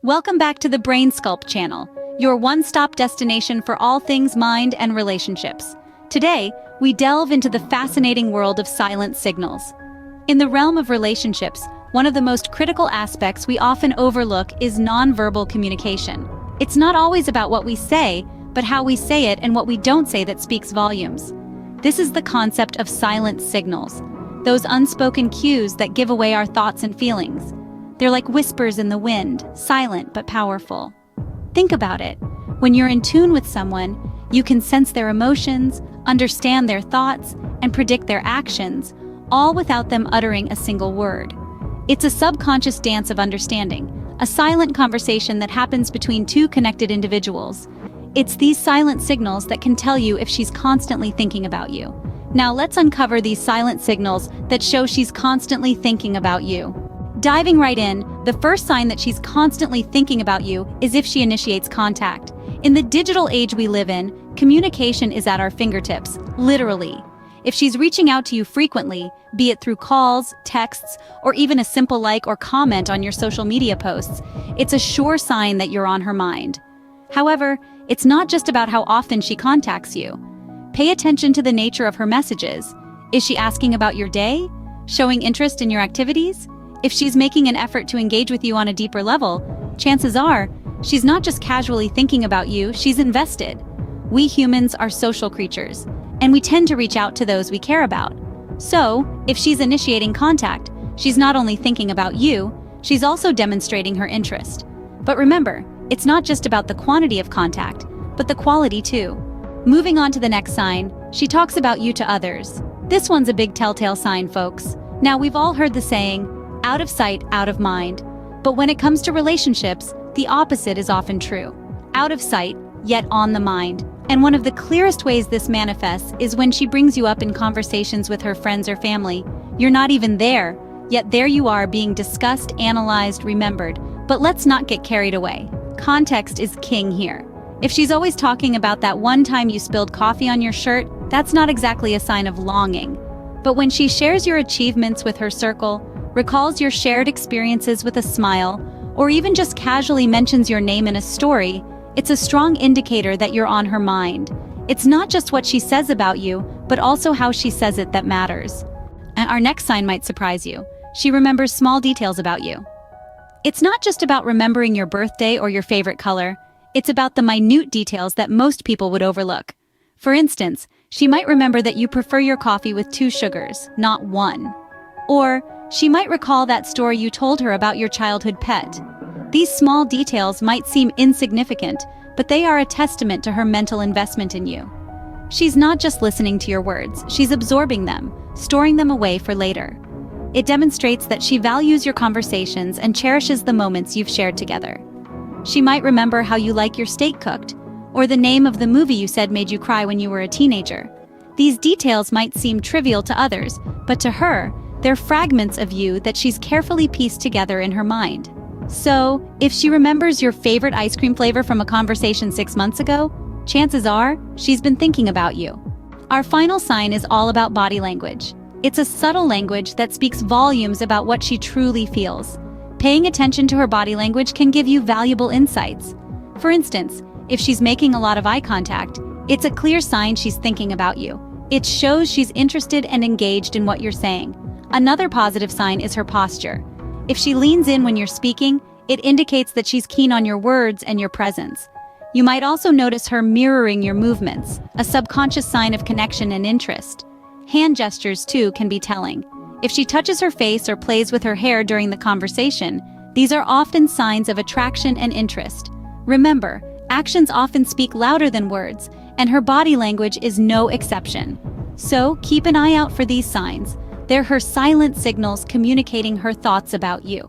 Welcome back to the Brain Sculpt channel, your one-stop destination for all things mind and relationships. Today, we delve into the fascinating world of silent signals. In the realm of relationships, one of the most critical aspects we often overlook is nonverbal communication. It's not always about what we say, but how we say it and what we don't say that speaks volumes. This is the concept of silent signals, those unspoken cues that give away our thoughts and feelings. They're like whispers in the wind, silent but powerful. Think about it. When you're in tune with someone, you can sense their emotions, understand their thoughts, and predict their actions, all without them uttering a single word. It's a subconscious dance of understanding, a silent conversation that happens between two connected individuals. It's these silent signals that can tell you if she's constantly thinking about you. Now let's uncover these silent signals that show she's constantly thinking about you. Diving right in, the first sign that she's constantly thinking about you is if she initiates contact. In the digital age we live in, communication is at our fingertips, literally. If she's reaching out to you frequently, be it through calls, texts, or even a simple like or comment on your social media posts, it's a sure sign that you're on her mind. However, it's not just about how often she contacts you. Pay attention to the nature of her messages. Is she asking about your day? Showing interest in your activities? If she's making an effort to engage with you on a deeper level, chances are, she's not just casually thinking about you, she's invested. We humans are social creatures, and we tend to reach out to those we care about. So, if she's initiating contact, she's not only thinking about you, she's also demonstrating her interest. But remember, it's not just about the quantity of contact, but the quality too. Moving on to the next sign, she talks about you to others. This one's a big telltale sign, folks. Now, we've all heard the saying, out of sight, out of mind. But when it comes to relationships, the opposite is often true. Out of sight, yet on the mind. And one of the clearest ways this manifests is when she brings you up in conversations with her friends or family. You're not even there, yet there you are being discussed, analyzed, remembered. But let's not get carried away. Context is king here. If she's always talking about that one time you spilled coffee on your shirt, that's not exactly a sign of longing. But when she shares your achievements with her circle, recalls your shared experiences with a smile, or even just casually mentions your name in a story, it's a strong indicator that you're on her mind. It's not just what she says about you, but also how she says it that matters. And our next sign might surprise you. She remembers small details about you. It's not just about remembering your birthday or your favorite color. It's about the minute details that most people would overlook. For instance, she might remember that you prefer your coffee with 2 sugars, not 1. Or, she might recall that story you told her about your childhood pet. These small details might seem insignificant, but they are a testament to her mental investment in you. She's not just listening to your words, she's absorbing them, storing them away for later. It demonstrates that she values your conversations and cherishes the moments you've shared together. She might remember how you like your steak cooked, or the name of the movie you said made you cry when you were a teenager. These details might seem trivial to others, but to her, they're fragments of you that she's carefully pieced together in her mind. So, if she remembers your favorite ice cream flavor from a conversation 6 months ago, chances are she's been thinking about you. Our final sign is all about body language. It's a subtle language that speaks volumes about what she truly feels. Paying attention to her body language can give you valuable insights. For instance, if she's making a lot of eye contact, it's a clear sign she's thinking about you. It shows she's interested and engaged in what you're saying. Another positive sign is her posture. If she leans in when you're speaking, it indicates that she's keen on your words and your presence. You might also notice her mirroring your movements, a subconscious sign of connection and interest. Hand gestures, too, can be telling. If she touches her face or plays with her hair during the conversation, these are often signs of attraction and interest. Remember, actions often speak louder than words, and her body language is no exception. So, keep an eye out for these signs. They're her silent signals communicating her thoughts about you.